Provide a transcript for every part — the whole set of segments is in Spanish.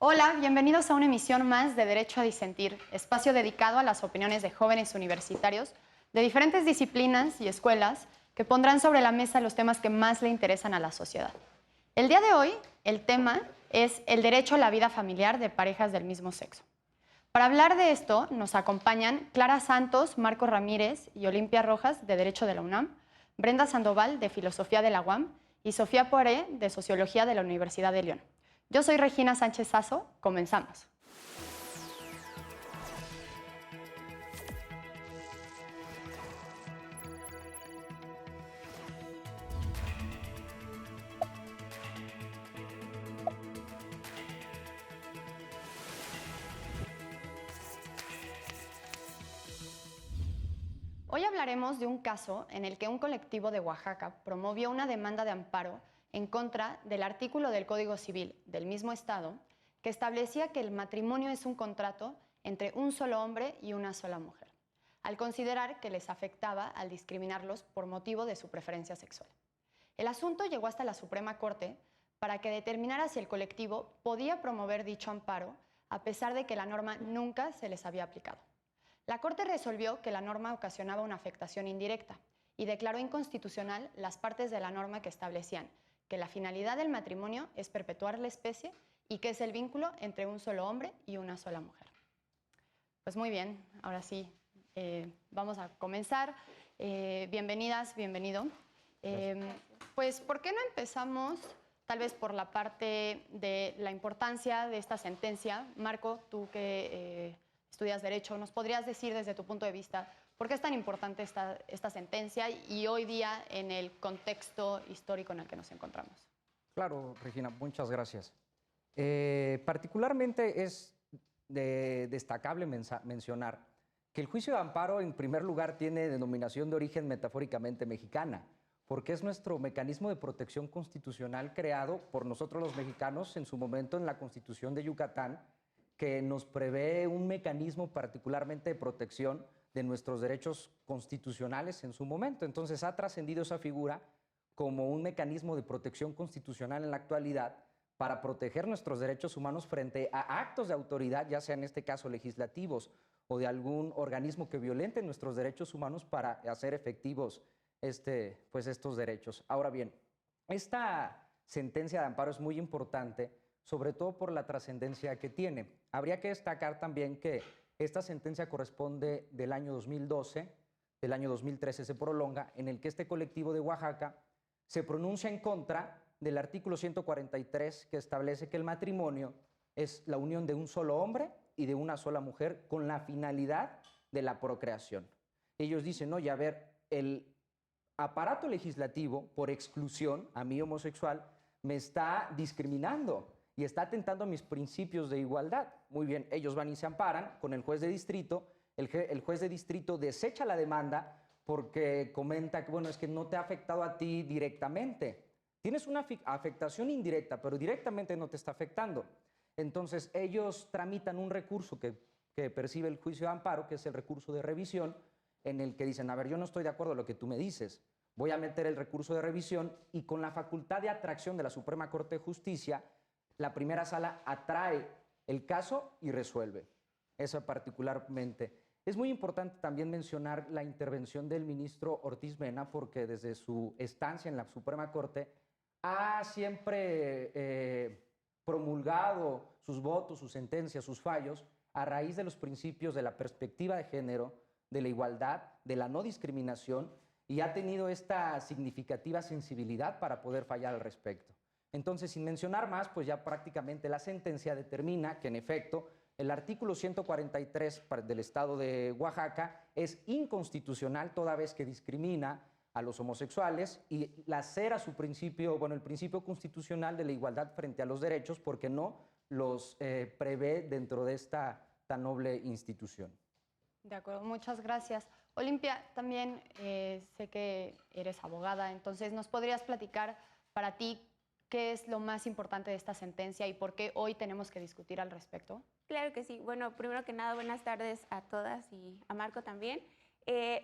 Hola, bienvenidos a una emisión más de Derecho a Disentir, espacio dedicado a las opiniones de jóvenes universitarios de diferentes disciplinas y escuelas que pondrán sobre la mesa los temas que más le interesan a la sociedad. El día de hoy, el tema es el derecho a la vida familiar de parejas del mismo sexo. Para hablar de esto, nos acompañan Clara Santos, Marco Ramírez y Olimpia Rojas, de Derecho de la UNAM, Brenda Sandoval, de Filosofía de la UAM, y Sofía Poiré, de Sociología de la Universidad de León. Yo soy Regina Sánchez Sazo. Comenzamos. Hoy hablaremos de un caso en el que un colectivo de Oaxaca promovió una demanda de amparo en contra del artículo del Código Civil del mismo estado que establecía que el matrimonio es un contrato entre un solo hombre y una sola mujer, al considerar que les afectaba al discriminarlos por motivo de su preferencia sexual. El asunto llegó hasta la Suprema Corte para que determinara si el colectivo podía promover dicho amparo a pesar de que la norma nunca se les había aplicado. La Corte resolvió que la norma ocasionaba una afectación indirecta y declaró inconstitucional las partes de la norma que establecían que la finalidad del matrimonio es perpetuar la especie y que es el vínculo entre un solo hombre y una sola mujer. Pues muy bien, ahora sí, vamos a comenzar. Bienvenidas, bienvenido. Pues, ¿por qué no empezamos tal vez por la parte de la importancia de esta sentencia? Marco, tú que estudias Derecho, ¿nos podrías decir desde tu punto de vista por qué es tan importante esta sentencia y hoy día en el contexto histórico en el que nos encontramos? Claro, Regina, muchas gracias. Particularmente es destacable mencionar que el juicio de amparo, en primer lugar, tiene denominación de origen metafóricamente mexicana, porque es nuestro mecanismo de protección constitucional creado por nosotros los mexicanos en su momento en la Constitución de Yucatán, que nos prevé un mecanismo particularmente de protección de nuestros derechos constitucionales en su momento. Entonces ha trascendido esa figura como un mecanismo de protección constitucional en la actualidad para proteger nuestros derechos humanos frente a actos de autoridad, ya sea en este caso legislativos o de algún organismo que violente nuestros derechos humanos para hacer efectivos estos derechos. Ahora bien, esta sentencia de amparo es muy importante, sobre todo por la trascendencia que tiene. Habría que destacar también que esta sentencia corresponde del año 2012, del año 2013 se prolonga, en el que este colectivo de Oaxaca se pronuncia en contra del artículo 143 que establece que el matrimonio es la unión de un solo hombre y de una sola mujer con la finalidad de la procreación. Ellos dicen, oye, a ver, el aparato legislativo, por exclusión, a mí homosexual, me está discriminando y está atentando a mis principios de igualdad. Muy bien, ellos van y se amparan con el juez de distrito, el juez de distrito desecha la demanda porque comenta que, bueno, es que no te ha afectado a ti directamente. Tienes una afectación indirecta, pero directamente no te está afectando. Entonces, ellos tramitan un recurso que percibe el juicio de amparo, que es el recurso de revisión, en el que dicen, a ver, yo no estoy de acuerdo con lo que tú me dices, voy a meter el recurso de revisión y con la facultad de atracción de la Suprema Corte de Justicia, la primera sala atrae el caso y resuelve. Eso particularmente. Es muy importante también mencionar la intervención del ministro Ortiz Mena, porque desde su estancia en la Suprema Corte ha siempre promulgado sus votos, sus sentencias, sus fallos, a raíz de los principios de la perspectiva de género, de la igualdad, de la no discriminación, y ha tenido esta significativa sensibilidad para poder fallar al respecto. Entonces, sin mencionar más, pues ya prácticamente la sentencia determina que, en efecto, el artículo 143 del Estado de Oaxaca es inconstitucional toda vez que discrimina a los homosexuales y lacera su principio, bueno, el principio constitucional de la igualdad frente a los derechos porque no los prevé dentro de esta tan noble institución. De acuerdo, muchas gracias. Olimpia, también sé que eres abogada, entonces ¿nos podrías platicar para ti qué es lo más importante de esta sentencia y por qué hoy tenemos que discutir al respecto? Claro que sí. Bueno, primero que nada, buenas tardes a todas y a Marco también.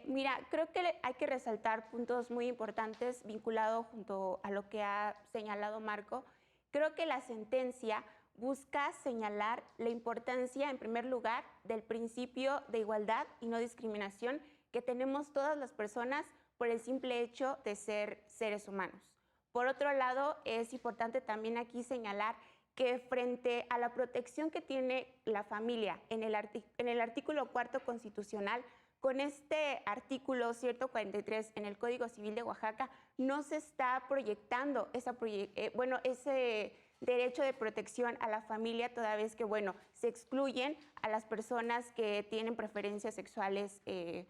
Mira, creo que hay que resaltar puntos muy importantes vinculados junto a lo que ha señalado Marco. Creo que la sentencia busca señalar la importancia, en primer lugar, del principio de igualdad y no discriminación que tenemos todas las personas por el simple hecho de ser seres humanos. Por otro lado, es importante también aquí señalar que frente a la protección que tiene la familia en el artículo 4 constitucional, con este artículo 143 en el Código Civil de Oaxaca, no se está proyectando ese derecho de protección a la familia, toda vez que, se excluyen a las personas que tienen preferencias sexuales, y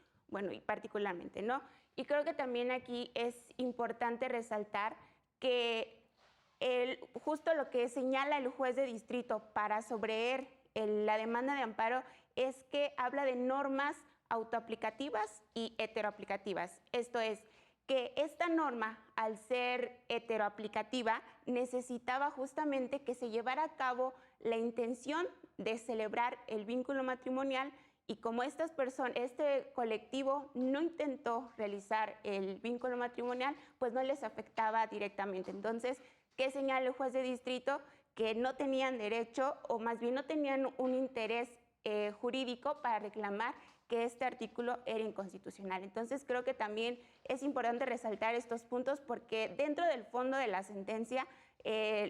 particularmente, ¿no? Y creo que también aquí es importante resaltar que justo lo que señala el juez de distrito para sobreer la demanda de amparo es que habla de normas autoaplicativas y heteroaplicativas. Esto es, que esta norma, al ser heteroaplicativa, necesitaba justamente que se llevara a cabo la intención de celebrar el vínculo matrimonial, y como este colectivo no intentó realizar el vínculo matrimonial, pues no les afectaba directamente. Entonces, ¿qué señala el juez de distrito? Que no tenían derecho, o más bien no tenían un interés jurídico para reclamar que este artículo era inconstitucional. Entonces, creo que también es importante resaltar estos puntos, porque dentro del fondo de la sentencia,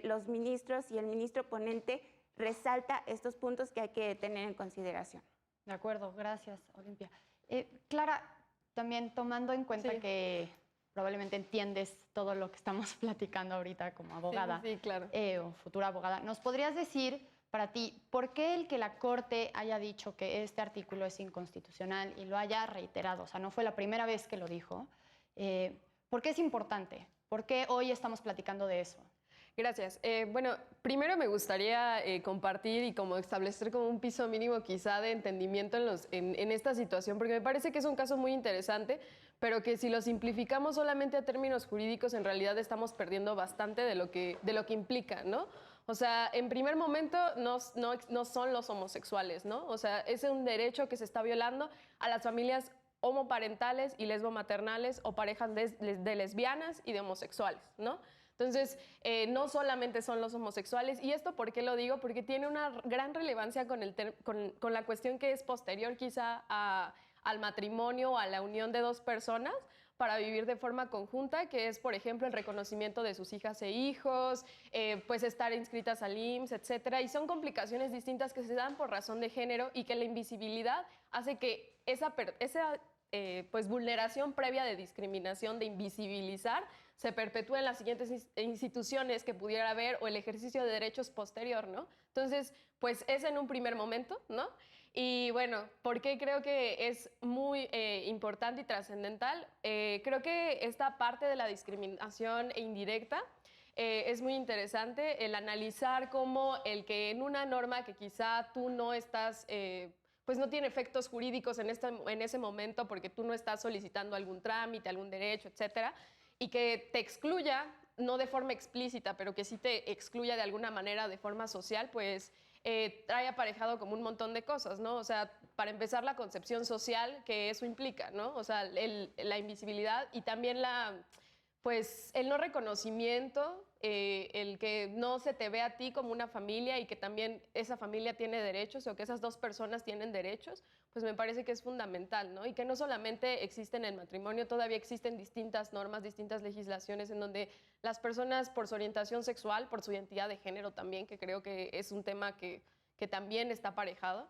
los ministros y el ministro ponente resalta estos puntos que hay que tener en consideración. De acuerdo, gracias, Olimpia. Clara, también tomando en cuenta que probablemente entiendes todo lo que estamos platicando ahorita como abogada, sí, claro. O futura abogada, ¿nos podrías decir para ti por qué el que la Corte haya dicho que este artículo es inconstitucional y lo haya reiterado? O sea, no fue la primera vez que lo dijo. ¿Por qué es importante? ¿Por qué hoy estamos platicando de eso? Gracias. Bueno, primero me gustaría compartir y como establecer como un piso mínimo quizá de entendimiento en esta situación, porque me parece que es un caso muy interesante, pero que si lo simplificamos solamente a términos jurídicos, en realidad estamos perdiendo bastante de lo que implica, ¿no? O sea, en primer momento no son los homosexuales, ¿no? O sea, es un derecho que se está violando a las familias homoparentales y lesbomaternales o parejas de lesbianas y de homosexuales, ¿no? Entonces, no solamente son los homosexuales. ¿Y esto por qué lo digo? Porque tiene una gran relevancia con la cuestión que es posterior quizá al matrimonio o a la unión de dos personas para vivir de forma conjunta, que es, por ejemplo, el reconocimiento de sus hijas e hijos, pues estar inscritas al IMSS, etcétera. Y son complicaciones distintas que se dan por razón de género, y que la invisibilidad hace que esa pues vulneración previa de discriminación, de invisibilizar, se perpetúe en las siguientes instituciones que pudiera haber, o el ejercicio de derechos posterior, ¿no? Entonces, pues es en un primer momento, ¿no? Y bueno, ¿por qué creo que es muy importante y trascendental? Creo que esta parte de la discriminación indirecta es muy interesante, el analizar cómo el que en una norma que quizá tú no estás... pues no tiene efectos jurídicos en ese momento, porque tú no estás solicitando algún trámite, algún derecho, etcétera, y que te excluya, no de forma explícita, pero que sí te excluya de alguna manera de forma social, pues trae aparejado como un montón de cosas, ¿no? O sea, para empezar, la concepción social que eso implica, ¿no? O sea, la invisibilidad, y también pues el no reconocimiento, el que no se te ve a ti como una familia, y que también esa familia tiene derechos, o que esas dos personas tienen derechos, pues me parece que es fundamental, ¿no? Y que no solamente existe en el matrimonio, todavía existen distintas normas, distintas legislaciones en donde las personas, por su orientación sexual, por su identidad de género también, que creo que es un tema que también está aparejado,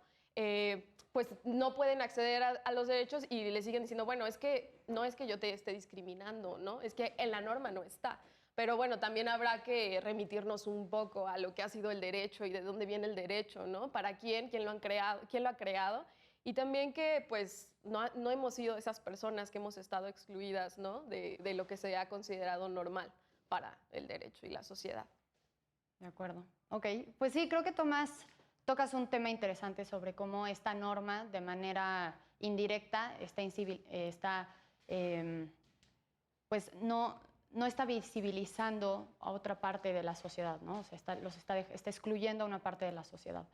pues no pueden acceder a los derechos, y le siguen diciendo, bueno, es que no es que yo te esté discriminando, ¿no? Es que en la norma no está. Pero bueno, también habrá que remitirnos un poco a lo que ha sido el derecho y de dónde viene el derecho, ¿no? ¿Para quién lo ha creado? Y también que pues no hemos sido esas personas que hemos estado excluidas, ¿no? de lo que se ha considerado normal para el derecho y la sociedad. De acuerdo. Ok, pues sí, creo que tocas un tema interesante sobre cómo esta norma, de manera indirecta, pues no está visibilizando a otra parte de la sociedad, ¿no? O sea, está excluyendo a una parte de la sociedad.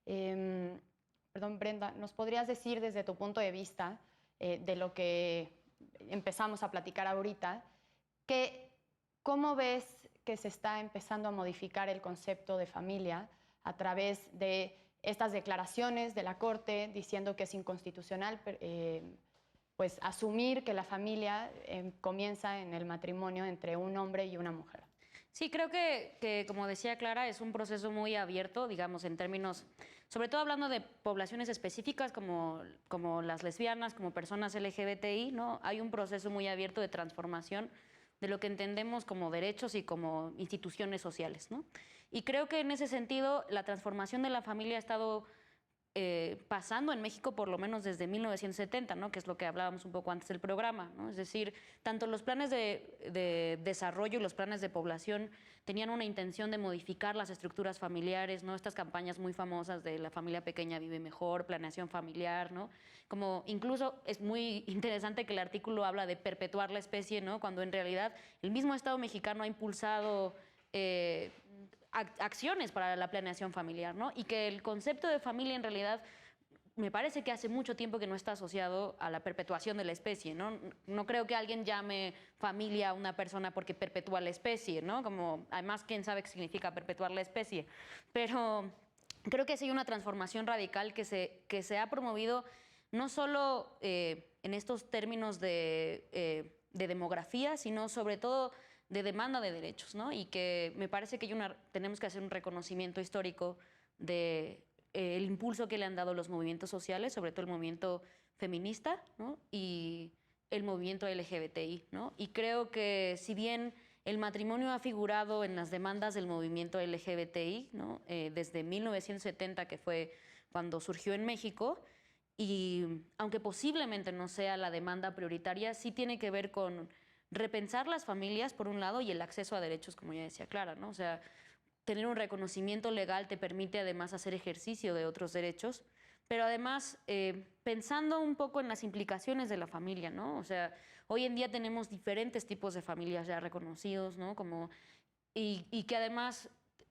Perdón, Brenda, ¿nos podrías decir desde tu punto de vista, de lo que empezamos a platicar ahorita, cómo ves que se está empezando a modificar el concepto de familia a través de estas declaraciones de la Corte diciendo que es inconstitucional pues asumir que la familia comienza en el matrimonio entre un hombre y una mujer. Sí, creo que, como decía Clara, es un proceso muy abierto, digamos, en términos, sobre todo hablando de poblaciones específicas como las lesbianas, como personas LGBTI, ¿no? Hay un proceso muy abierto de transformación de lo que entendemos como derechos y como instituciones sociales, ¿no? Y creo que en ese sentido la transformación de la familia ha estado pasando en México por lo menos desde 1970, ¿no? Que es lo que hablábamos un poco antes del programa, ¿no? Es decir, tanto los planes de desarrollo y los planes de población tenían una intención de modificar las estructuras familiares, ¿no? Estas campañas muy famosas de la familia pequeña vive mejor, planeación familiar, ¿no? Como incluso es muy interesante que el artículo habla de perpetuar la especie, ¿no? Cuando en realidad el mismo Estado mexicano ha impulsado acciones para la planeación familiar, ¿no? Y que el concepto de familia en realidad me parece que hace mucho tiempo que no está asociado a la perpetuación de la especie, ¿no? No creo que alguien llame familia a una persona porque perpetúa la especie, ¿no? Como, además, ¿quién sabe qué significa perpetuar la especie? Pero creo que sí hay una transformación radical que se ha promovido no solo en estos términos de demografía, sino sobre todo de demanda de derechos, ¿no? Y que me parece que tenemos que hacer un reconocimiento histórico de el impulso que le han dado los movimientos sociales, sobre todo el movimiento feminista, ¿no? Y el movimiento LGBTI, ¿no? Y creo que si bien el matrimonio ha figurado en las demandas del movimiento LGBTI, ¿no? Desde 1970, que fue cuando surgió en México, y aunque posiblemente no sea la demanda prioritaria, sí tiene que ver con repensar las familias, por un lado, y el acceso a derechos, como ya decía Clara, ¿no? O sea, tener un reconocimiento legal te permite además hacer ejercicio de otros derechos, pero además pensando un poco en las implicaciones de la familia, ¿no? O sea, hoy en día tenemos diferentes tipos de familias ya reconocidos, ¿no? Y que además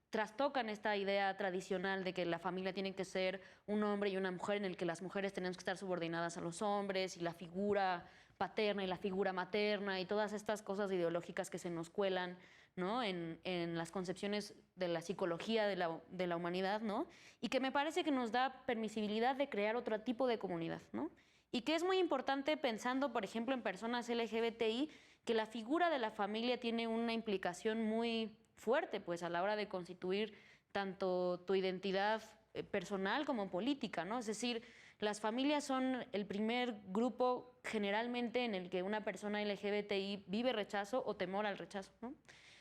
trastocan esta idea tradicional de que la familia tiene que ser un hombre y una mujer, en el que las mujeres tenemos que estar subordinadas a los hombres, y la figura paterna y la figura materna y todas estas cosas ideológicas que se nos cuelan, ¿no? en las concepciones de la psicología de la humanidad, ¿no? Y que me parece que nos da permisibilidad de crear otro tipo de comunidad, ¿no? Y que es muy importante pensando, por ejemplo, en personas LGBTI, que la figura de la familia tiene una implicación muy fuerte, pues, a la hora de constituir tanto tu identidad personal como política, ¿no? Es decir, las familias son el primer grupo generalmente en el que una persona LGBTI vive rechazo o temor al rechazo, ¿no?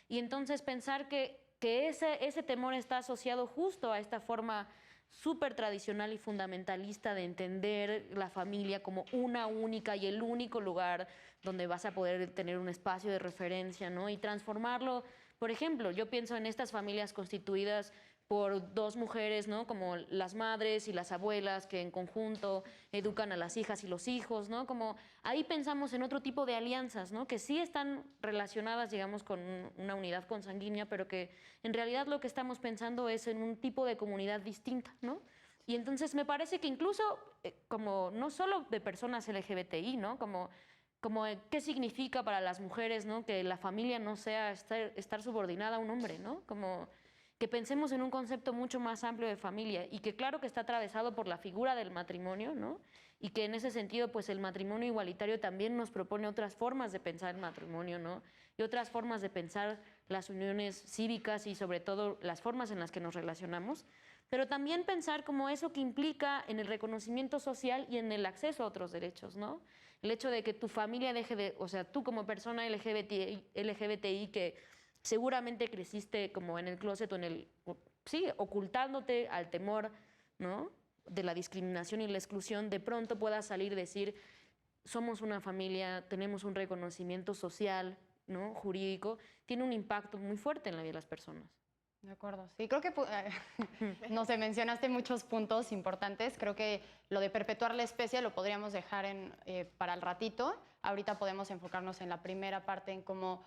Y entonces pensar que ese temor está asociado justo a esta forma súper tradicional y fundamentalista de entender la familia como una única y el único lugar donde vas a poder tener un espacio de referencia, ¿no? Y transformarlo, por ejemplo, yo pienso en estas familias constituidas por dos mujeres, ¿no? Como las madres y las abuelas que en conjunto educan a las hijas y los hijos, ¿no? Como ahí pensamos en otro tipo de alianzas, ¿no? Que sí están relacionadas, digamos, con una unidad consanguínea, pero que en realidad lo que estamos pensando es en un tipo de comunidad distinta, ¿no? Y entonces me parece que incluso como no solo de personas LGBTI, ¿no? Como qué significa para las mujeres, ¿no? Que la familia no sea estar subordinada a un hombre, ¿no? Como que pensemos en un concepto mucho más amplio de familia y que claro que está atravesado por la figura del matrimonio, ¿no? Y que en ese sentido, pues el matrimonio igualitario también nos propone otras formas de pensar el matrimonio, ¿no? Y otras formas de pensar las uniones cívicas y sobre todo las formas en las que nos relacionamos, pero también pensar como eso que implica en el reconocimiento social y en el acceso a otros derechos, ¿no? El hecho de que tu familia deje de, o sea, tú como persona LGBTI que seguramente creciste como en el closet o sí, ocultándote al temor, ¿no? De la discriminación y la exclusión, de pronto puedas salir y decir, somos una familia, tenemos un reconocimiento social, ¿no? Jurídico, tiene un impacto muy fuerte en la vida de las personas. De acuerdo, sí, creo que, no sé, mencionaste muchos puntos importantes. Creo que lo de perpetuar la especie lo podríamos dejar para el ratito. Ahorita podemos enfocarnos en la primera parte, en cómo,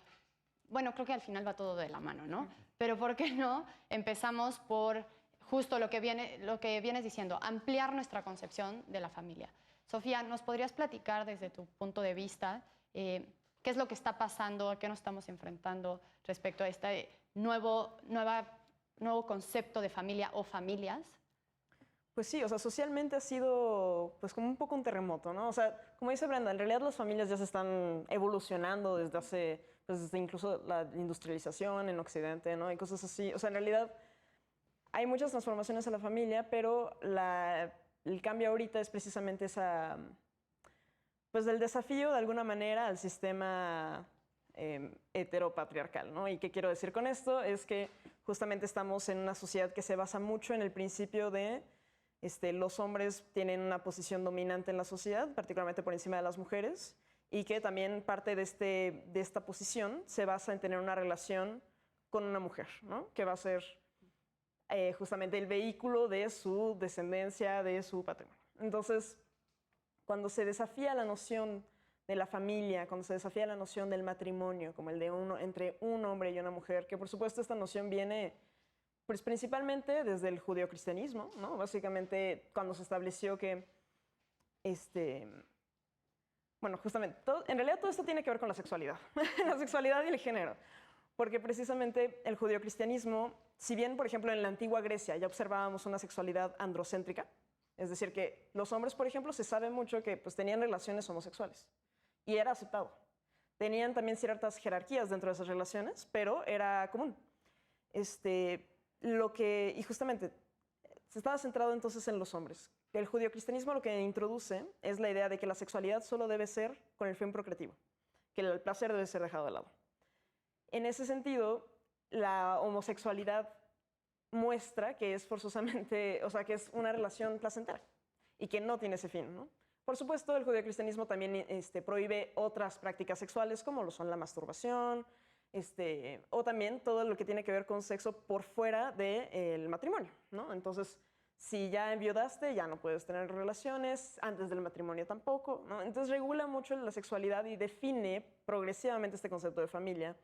bueno, creo que al final va todo de la mano, ¿no? Pero ¿por qué no empezamos por justo lo que vienes diciendo, ampliar nuestra concepción de la familia? Sofía, ¿nos podrías platicar desde tu punto de vista qué es lo que está pasando, a qué nos estamos enfrentando respecto a esta nueva nuevo concepto de familia o familias? Pues sí, o sea, socialmente ha sido pues como un poco un terremoto, ¿no? O sea, como dice Brenda, en realidad las familias ya se están evolucionando desde hace, pues desde incluso la industrialización en Occidente, ¿no? Y cosas así. O sea, en realidad hay muchas transformaciones en la familia, pero el cambio ahorita es precisamente esa, pues el desafío de alguna manera al sistema heteropatriarcal, ¿no? ¿Y qué quiero decir con esto? Es que justamente estamos en una sociedad que se basa mucho en el principio de los hombres tienen una posición dominante en la sociedad, particularmente por encima de las mujeres, y que también parte de esta posición se basa en tener una relación con una mujer, ¿no? Que va a ser justamente el vehículo de su descendencia, de su patrimonio. Entonces, cuando se desafía la noción de la familia, cuando se desafía la noción del matrimonio, como el de entre un hombre y una mujer, que por supuesto esta noción viene pues principalmente desde el judeocristianismo, ¿no? Básicamente cuando se estableció que, bueno, justamente, en realidad todo esto tiene que ver con la sexualidad, la sexualidad y el género, porque precisamente el judeocristianismo, si bien, por ejemplo, en la antigua Grecia ya observábamos una sexualidad androcéntrica, es decir, que los hombres, por ejemplo, se sabe mucho que pues, tenían relaciones homosexuales y era aceptado. Tenían también ciertas jerarquías dentro de esas relaciones, pero era común. Y justamente se estaba centrado entonces en los hombres. El judeocristianismo lo que introduce es la idea de que la sexualidad solo debe ser con el fin procreativo, que el placer debe ser dejado de lado. En ese sentido, la homosexualidad muestra que es forzosamente, o sea, que es una relación placentera y que no tiene ese fin, ¿no? Por supuesto, el judeocristianismo también prohíbe otras prácticas sexuales como lo son la masturbación, o también todo lo que tiene que ver con sexo por fuera del matrimonio, ¿no? Entonces, si ya enviudaste, ya no puedes tener relaciones, antes del matrimonio tampoco, ¿no? Entonces, regula mucho la sexualidad y define progresivamente este concepto de familia.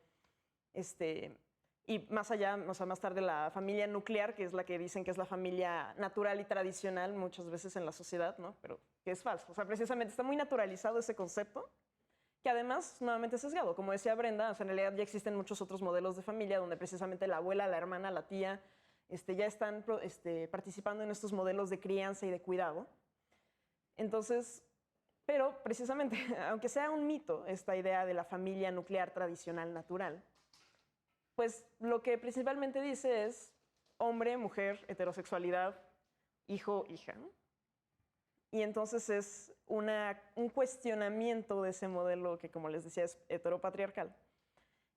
Y más allá, o sea, más tarde la familia nuclear, que es la que dicen que es la familia natural y tradicional muchas veces en la sociedad, ¿no? Pero que es falso. O sea, precisamente está muy naturalizado ese concepto, que además nuevamente es sesgado. Como decía Brenda, o sea, en realidad ya existen muchos otros modelos de familia donde precisamente la abuela, la hermana, la tía, ya están participando en estos modelos de crianza y de cuidado. Entonces, pero precisamente, aunque sea un mito esta idea de la familia nuclear tradicional natural, pues lo que principalmente dice es hombre, mujer, heterosexualidad, hijo, hija, ¿no? Y entonces es un cuestionamiento de ese modelo que, como les decía, es heteropatriarcal.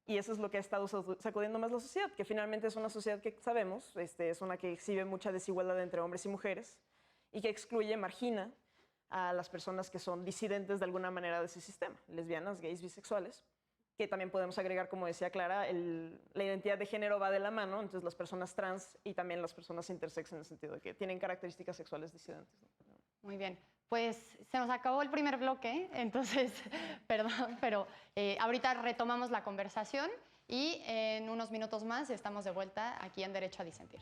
Y eso es lo que ha estado sacudiendo más la sociedad, que finalmente es una sociedad que sabemos, es una que exhibe mucha desigualdad entre hombres y mujeres y que excluye, margina a las personas que son disidentes de alguna manera de ese sistema, lesbianas, gays, bisexuales, que también podemos agregar, como decía Clara, la identidad de género va de la mano, entonces las personas trans y también las personas intersex en el sentido de que tienen características sexuales disidentes, ¿no? Muy bien, pues se nos acabó el primer bloque, entonces, perdón, pero ahorita retomamos la conversación y en unos minutos más estamos de vuelta aquí en Derecho a Disentir.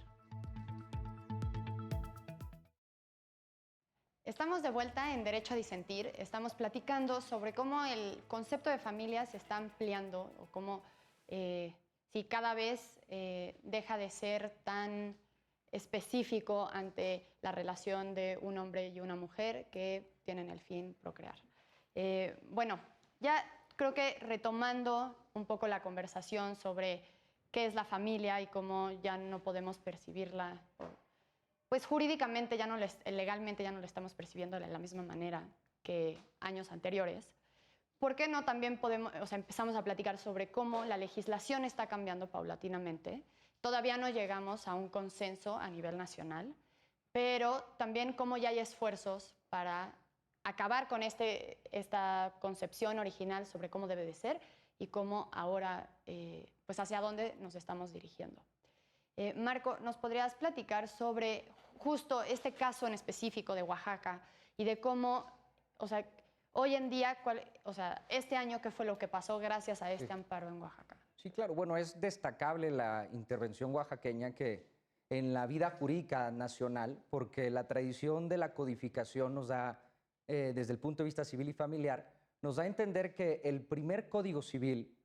Estamos de vuelta en Derecho a Disentir, estamos platicando sobre cómo el concepto de familia se está ampliando o cómo si cada vez deja de ser tan específico ante la relación de un hombre y una mujer que tienen el fin procrear. Bueno, ya creo que retomando un poco la conversación sobre qué es la familia y cómo ya no podemos percibirla, pues jurídicamente, legalmente ya no la estamos percibiendo de la misma manera que años anteriores. ¿Por qué no también empezamos a platicar sobre cómo la legislación está cambiando paulatinamente? Todavía no llegamos a un consenso a nivel nacional, pero también cómo ya hay esfuerzos para acabar con esta concepción original sobre cómo debe de ser y cómo ahora, pues hacia dónde nos estamos dirigiendo. Marco, ¿nos podrías platicar sobre justo este caso en específico de Oaxaca y de cómo, o sea, hoy en día, este año, qué fue lo que pasó gracias a este amparo en Oaxaca? Sí, claro. Bueno, es destacable la intervención oaxaqueña que en la vida jurídica nacional, porque la tradición de la codificación nos da, desde el punto de vista civil y familiar, nos da a entender que el primer código civil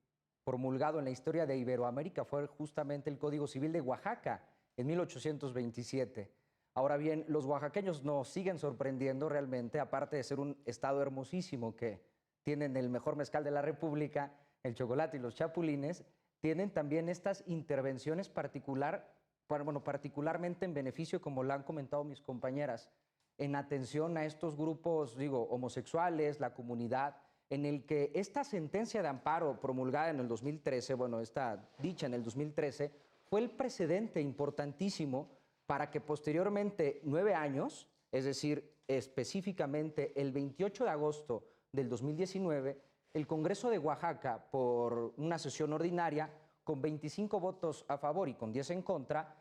promulgado en la historia de Iberoamérica fue justamente el Código Civil de Oaxaca, en 1827. Ahora bien, los oaxaqueños nos siguen sorprendiendo realmente, aparte de ser un estado hermosísimo que tienen el mejor mezcal de la República, el chocolate y los chapulines, tienen también estas intervenciones particularmente en beneficio, como lo han comentado mis compañeras, en atención a estos grupos, homosexuales, la comunidad, en el que esta sentencia de amparo promulgada en el 2013, esta dicha en el 2013, fue el precedente importantísimo para que posteriormente 9 años, es decir, específicamente el 28 de agosto del 2019, el Congreso de Oaxaca, por una sesión ordinaria, con 25 votos a favor y con 10 en contra,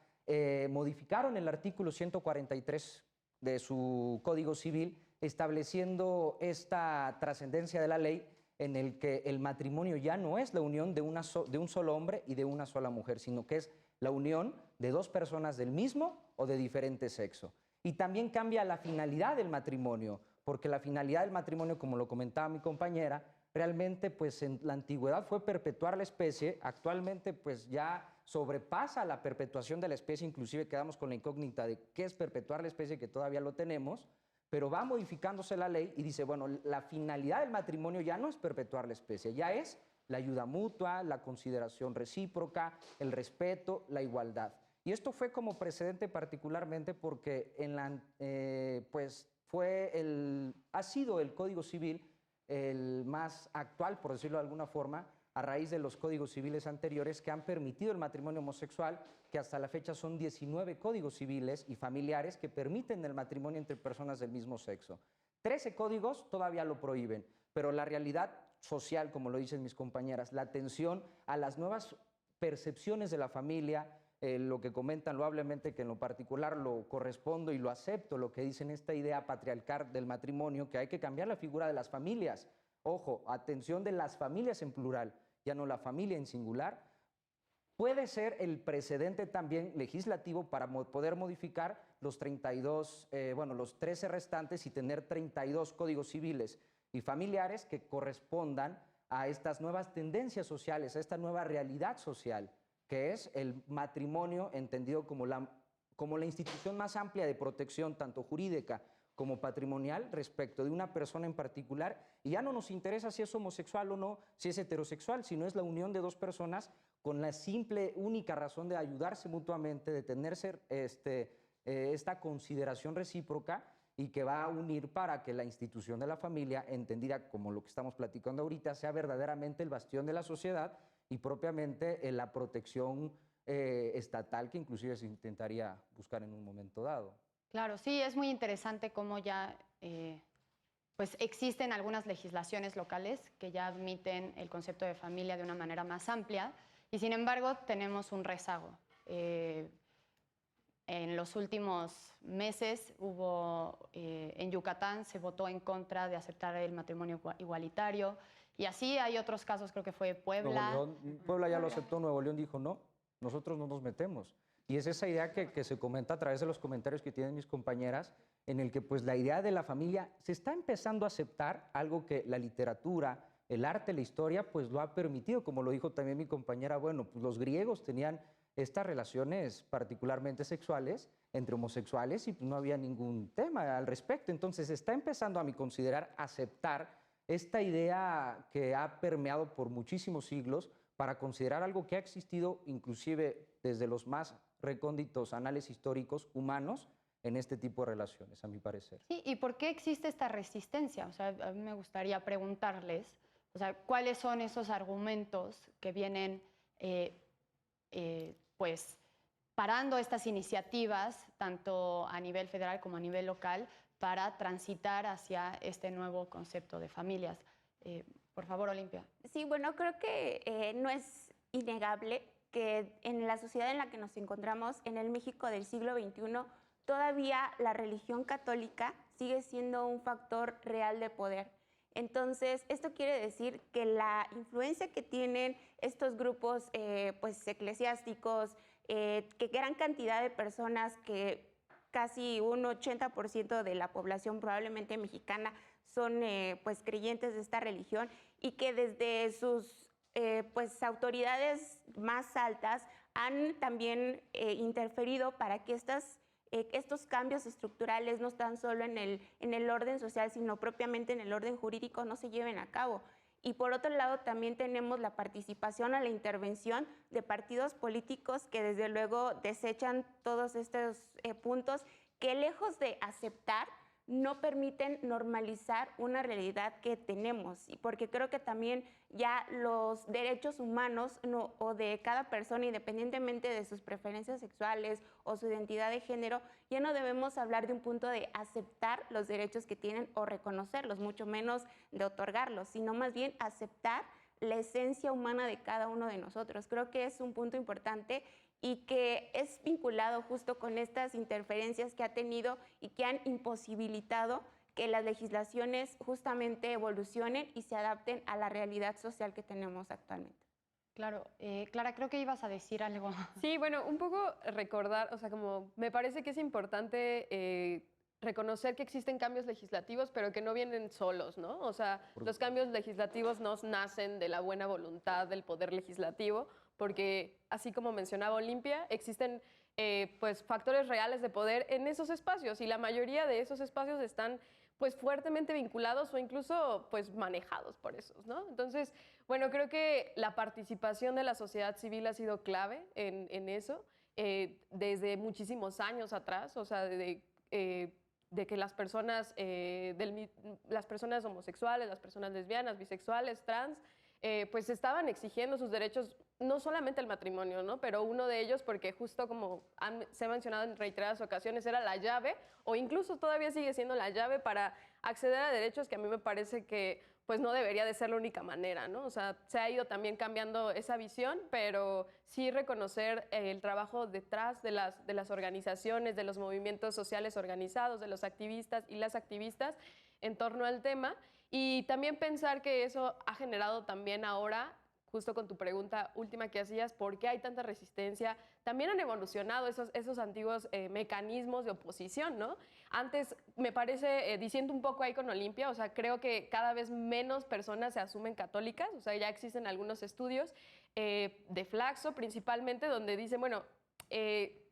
modificaron el artículo 143 de su Código Civil, estableciendo esta trascendencia de la ley en el que el matrimonio ya no es la unión de un solo hombre y de una sola mujer, sino que es la unión de 2 personas del mismo o de diferente sexo. Y también cambia la finalidad del matrimonio, porque la finalidad del matrimonio, como lo comentaba mi compañera, realmente pues en la antigüedad fue perpetuar la especie, actualmente pues ya sobrepasa la perpetuación de la especie, inclusive quedamos con la incógnita de qué es perpetuar la especie, que todavía lo tenemos, pero va modificándose la ley y dice, bueno, la finalidad del matrimonio ya no es perpetuar la especie, ya es la ayuda mutua, la consideración recíproca, el respeto, la igualdad. Y esto fue como precedente particularmente porque ha sido el Código Civil el más actual, por decirlo de alguna forma, a raíz de los códigos civiles anteriores que han permitido el matrimonio homosexual, que hasta la fecha son 19 códigos civiles y familiares que permiten el matrimonio entre personas del mismo sexo. 13 códigos todavía lo prohíben, pero la realidad social, como lo dicen mis compañeras, la atención a las nuevas percepciones de la familia, lo que comentan loablemente, que en lo particular lo correspondo y lo acepto, lo que dicen esta idea patriarcal del matrimonio, que hay que cambiar la figura de las familias. Ojo, atención de las familias en plural, ya no la familia en singular, puede ser el precedente también legislativo para poder modificar los 13 restantes y tener 32 códigos civiles y familiares que correspondan a estas nuevas tendencias sociales, a esta nueva realidad social, que es el matrimonio entendido como la institución más amplia de protección, tanto jurídica como patrimonial, respecto de una persona en particular, y ya no nos interesa si es homosexual o no, si es heterosexual, sino es la unión de 2 personas con la única razón de ayudarse mutuamente, de tenerse esta consideración recíproca y que va a unir para que la institución de la familia, entendida como lo que estamos platicando ahorita, sea verdaderamente el bastión de la sociedad y propiamente la protección estatal que inclusive se intentaría buscar en un momento dado. Claro, sí, es muy interesante cómo ya pues existen algunas legislaciones locales que ya admiten el concepto de familia de una manera más amplia y sin embargo tenemos un rezago. En los últimos meses en Yucatán se votó en contra de aceptar el matrimonio igualitario y así hay otros casos, creo que fue Puebla. Puebla ya lo aceptó, Nuevo León dijo no, nosotros no nos metemos. Y es esa idea que se comenta a través de los comentarios que tienen mis compañeras, en el que pues la idea de la familia se está empezando a aceptar, algo que la literatura, el arte, la historia pues lo ha permitido, como lo dijo también mi compañera, pues los griegos tenían estas relaciones particularmente sexuales entre homosexuales y no había ningún tema al respecto. Entonces se está empezando a considerar aceptar esta idea que ha permeado por muchísimos siglos para considerar algo que ha existido inclusive desde los más recónditos anales históricos humanos en este tipo de relaciones, a mi parecer. Sí, ¿y por qué existe esta resistencia? O sea, a mí me gustaría preguntarles, o sea, ¿cuáles son esos argumentos que vienen pues parando estas iniciativas, tanto a nivel federal como a nivel local, para transitar hacia este nuevo concepto de familias? Por favor, Olimpia. Sí, bueno, creo que no es innegable que en la sociedad en la que nos encontramos, en el México del siglo XXI, todavía la religión católica sigue siendo un factor real de poder. Entonces, esto quiere decir que la influencia que tienen estos grupos pues, eclesiásticos, que gran cantidad de personas, que casi un 80% de la población probablemente mexicana son pues, creyentes de esta religión y que desde sus pues, autoridades más altas han también interferido para que estos cambios estructurales, no tan solo en el orden social, sino propiamente en el orden jurídico, no se lleven a cabo. Y por otro lado, también tenemos la participación o la intervención de partidos políticos que desde luego desechan todos estos puntos que, lejos de aceptar, no permiten normalizar una realidad que tenemos, y porque creo que también ya los derechos humanos o de cada persona, independientemente de sus preferencias sexuales o su identidad de género, ya no debemos hablar de un punto de aceptar los derechos que tienen o reconocerlos, mucho menos de otorgarlos, sino más bien aceptar la esencia humana de cada uno de nosotros. Creo que es un punto importante y que es vinculado justo con estas interferencias que ha tenido y que han imposibilitado que las legislaciones justamente evolucionen y se adapten a la realidad social que tenemos actualmente. Claro, Clara, creo que ibas a decir algo. Sí, bueno, un poco recordar, o sea, como me parece que es importante reconocer que existen cambios legislativos, pero que no vienen solos, ¿no? O sea, los cambios legislativos no nacen de la buena voluntad del poder legislativo, porque así como mencionaba Olimpia, existen pues factores reales de poder en esos espacios, y la mayoría de esos espacios están pues fuertemente vinculados o incluso pues manejados por esos, ¿no? Entonces, bueno, creo que la participación de la sociedad civil ha sido clave en eso desde muchísimos años atrás, o sea, de que las personas, las personas homosexuales, las personas lesbianas, bisexuales, trans, pues estaban exigiendo sus derechos, no solamente el matrimonio, ¿no? Pero uno de ellos, porque justo como se ha mencionado en reiteradas ocasiones, era la llave, o incluso todavía sigue siendo la llave para acceder a derechos que a mí me parece que pues no debería de ser la única manera, ¿no? O sea, se ha ido también cambiando esa visión, pero sí reconocer el trabajo detrás de las organizaciones, de los movimientos sociales organizados, de los activistas y las activistas en torno al tema, y también pensar que eso ha generado también ahora, justo con tu pregunta última que hacías, ¿por qué hay tanta resistencia? También han evolucionado esos antiguos mecanismos de oposición, ¿no? Antes, me parece, diciendo un poco ahí con Olimpia, o sea, creo que cada vez menos personas se asumen católicas, o sea, ya existen algunos estudios de Flaxo principalmente, donde dicen, bueno,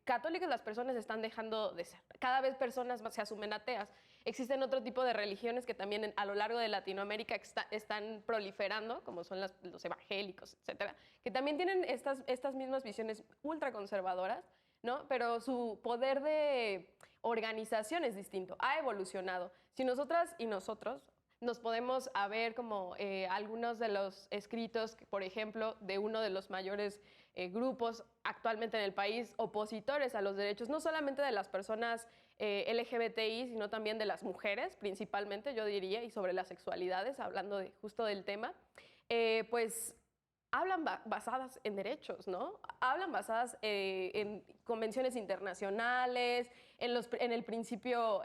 católicas las personas están dejando de ser, cada vez personas más se asumen ateas. Existen otro tipo de religiones que también a lo largo de Latinoamérica están proliferando, como son los evangélicos, etcétera, que también tienen estas mismas visiones ultraconservadoras, ¿no? Pero su poder de organización es distinto, ha evolucionado. Si nosotras y nosotros nos podemos ver como algunos de los escritos, por ejemplo, de uno de los mayores grupos actualmente en el país opositores a los derechos, no solamente de las personas LGBTI, sino también de las mujeres, principalmente, yo diría, y sobre las sexualidades, hablando justo del tema, pues hablan basadas en derechos, ¿no? Hablan basadas en convenciones internacionales, en el principio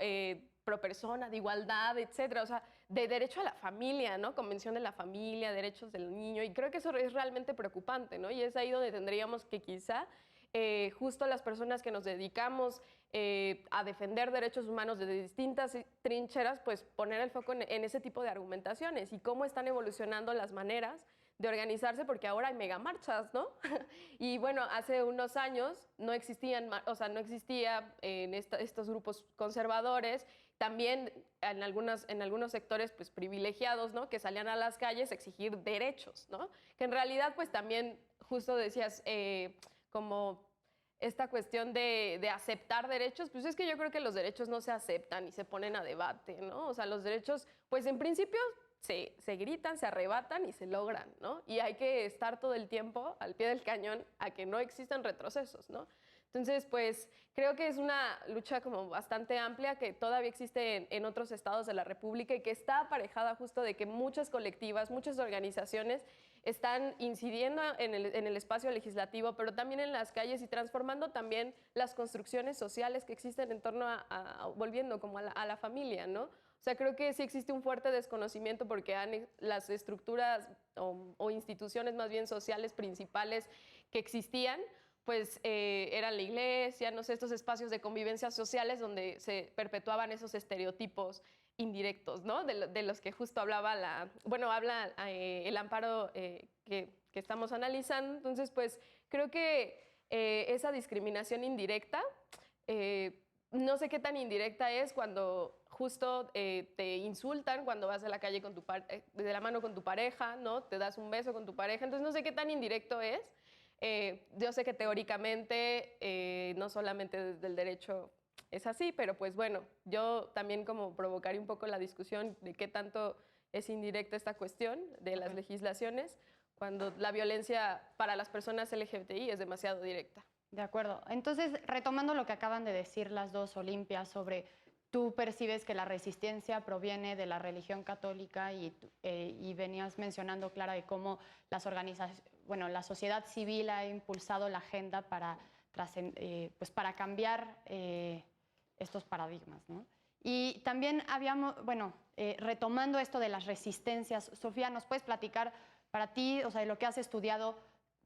pro persona, de igualdad, etcétera, o sea, de derecho a la familia, ¿no? Convención de la familia, derechos del niño, y creo que eso es realmente preocupante, ¿no? Y es ahí donde tendríamos que quizá justo las personas que nos dedicamos a defender derechos humanos desde distintas trincheras, pues poner el foco en ese tipo de argumentaciones y cómo están evolucionando las maneras de organizarse, porque ahora hay megamarchas, ¿no? Y bueno, hace unos años no existían, o sea, no existía en estos grupos conservadores, también en algunos sectores pues privilegiados, ¿no? Que salían a las calles a exigir derechos, ¿no? Que en realidad pues también justo decías como esta cuestión de aceptar derechos, pues es que yo creo que los derechos no se aceptan y se ponen a debate, ¿no? O sea, los derechos pues en principio se gritan, se arrebatan y se logran, ¿no? Y hay que estar todo el tiempo al pie del cañón a que no existan retrocesos, ¿no? Entonces, pues creo que es una lucha como bastante amplia que todavía existe en otros estados de la República y que está aparejada justo de que muchas colectivas, muchas organizaciones están incidiendo en el espacio legislativo, pero también en las calles y transformando también las construcciones sociales que existen en torno volviendo como a la familia, ¿no? O sea, creo que sí existe un fuerte desconocimiento porque las estructuras o instituciones más bien sociales principales que existían, pues era la iglesia, no sé, estos espacios de convivencia sociales donde se perpetuaban esos estereotipos indirectos, ¿no? De los que justo hablaba habla el amparo que estamos analizando. Entonces, pues creo que esa discriminación indirecta. No sé qué tan indirecta es cuando justo te insultan cuando vas a la calle con de la mano con tu pareja, ¿no? Te das un beso con tu pareja. Entonces no sé qué tan indirecto es. Yo sé que teóricamente no solamente desde el derecho es así, pero pues bueno, yo también como provocaría un poco la discusión de qué tanto es indirecta esta cuestión de las legislaciones cuando la violencia para las personas LGBTI es demasiado directa. De acuerdo. Entonces, retomando lo que acaban de decir las dos, Olimpia, sobre tú percibes que la resistencia proviene de la religión católica y venías mencionando, Clara, de cómo la sociedad civil ha impulsado la agenda para para cambiar estos paradigmas, ¿no? Y también retomando esto de las resistencias, Sofía, ¿nos puedes platicar para ti, o sea, de lo que has estudiado,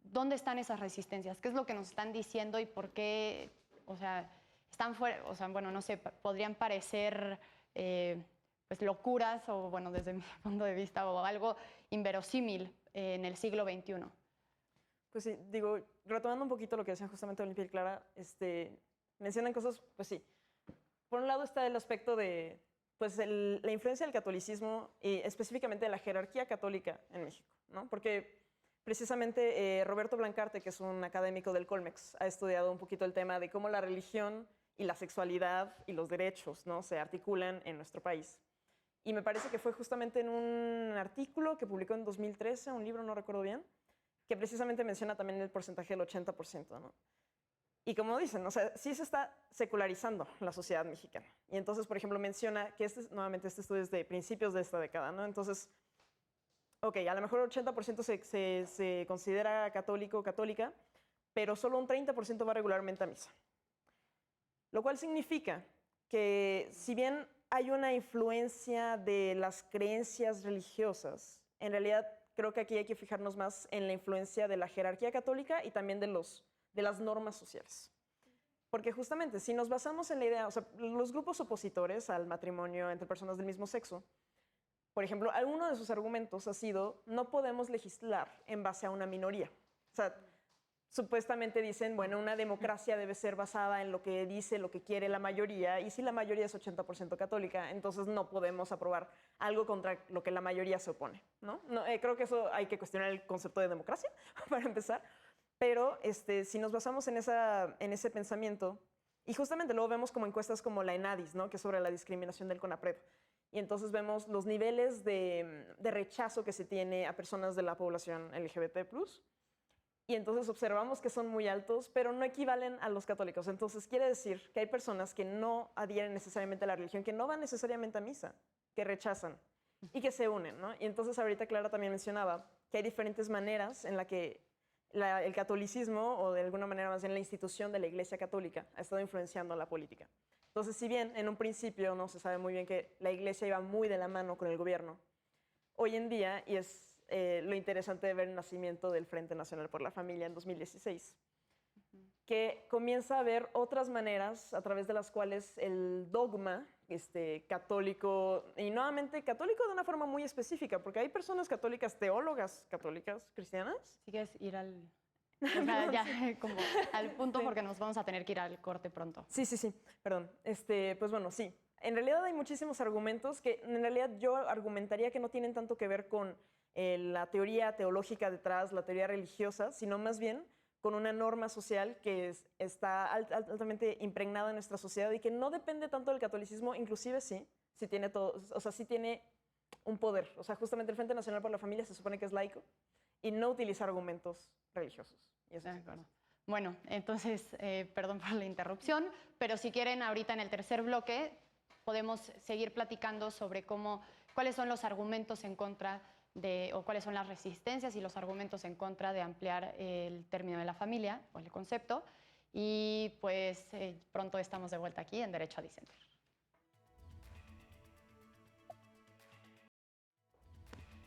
dónde están esas resistencias? ¿Qué es lo que nos están diciendo y por qué, o sea, están fuera, o sea, bueno, no sé, podrían parecer pues locuras o, bueno, desde mi punto de vista, o algo inverosímil en el siglo XXI? Pues sí, digo, retomando un poquito lo que decían justamente Olimpia y Clara, mencionan cosas, pues sí. Por un lado está el aspecto de pues, la influencia del catolicismo y específicamente de la jerarquía católica en México, ¿no? Porque precisamente Roberto Blancarte, que es un académico del Colmex, ha estudiado un poquito el tema de cómo la religión y la sexualidad y los derechos, ¿no?, se articulan en nuestro país. Y me parece que fue justamente en un artículo que publicó en 2013, un libro, no recuerdo bien, que precisamente menciona también el porcentaje del 80%, ¿no? Y como dicen, o sea, sí se está secularizando la sociedad mexicana. Y entonces, por ejemplo, menciona que nuevamente este estudio es de principios de esta década, ¿no? Entonces, ok, a lo mejor el 80% se considera católico o católica, pero solo un 30% va regularmente a misa. Lo cual significa que si bien hay una influencia de las creencias religiosas, en realidad creo que aquí hay que fijarnos más en la influencia de la jerarquía católica y también de las normas sociales. Porque justamente si nos basamos en la idea, o sea, los grupos opositores al matrimonio entre personas del mismo sexo, por ejemplo, alguno de sus argumentos ha sido, no podemos legislar en base a una minoría. O sea, supuestamente dicen, bueno, una democracia debe ser basada en lo que dice, lo que quiere la mayoría, y si la mayoría es 80% católica, entonces no podemos aprobar algo contra lo que la mayoría se opone, ¿no? Creo que eso hay que cuestionar el concepto de democracia, para empezar. Pero si nos basamos en ese pensamiento, y justamente luego vemos como encuestas como la ENADIS, ¿no?, que es sobre la discriminación del CONAPRED, y entonces vemos los niveles de rechazo que se tiene a personas de la población LGBT+, y entonces observamos que son muy altos, pero no equivalen a los católicos. Entonces quiere decir que hay personas que no adhieren necesariamente a la religión, que no van necesariamente a misa, que rechazan y que se unen, ¿no? Y entonces ahorita Clara también mencionaba que hay diferentes maneras en la que el catolicismo, o de alguna manera más bien la institución de la Iglesia Católica, ha estado influenciando la política. Entonces, si bien en un principio no se sabe muy bien que la Iglesia iba muy de la mano con el gobierno, hoy en día, y es lo interesante de ver el nacimiento del Frente Nacional por la Familia en 2016, que comienza a haber otras maneras a través de las cuales el dogma católico, y nuevamente católico de una forma muy específica, porque hay personas católicas, teólogas católicas, cristianas. Si quieres ir o sea, ya, como al punto, porque nos vamos a tener que ir al corte pronto. Sí, perdón. Pues bueno, sí. En realidad hay muchísimos argumentos que en realidad yo argumentaría que no tienen tanto que ver con la teoría teológica detrás, la teoría religiosa, sino más bien con una norma social que está altamente impregnada en nuestra sociedad y que no depende tanto del catolicismo, inclusive sí tiene todo, o sea, sí tiene un poder. O sea, justamente el Frente Nacional por la Familia se supone que es laico y no utiliza argumentos religiosos. Y eso es bueno, entonces, perdón por la interrupción, pero si quieren, ahorita en el tercer bloque podemos seguir platicando sobre cuáles son los argumentos en contra o cuáles son las resistencias y los argumentos en contra de ampliar el término de la familia o el concepto. Y pues pronto estamos de vuelta aquí en Derecho a Disentir.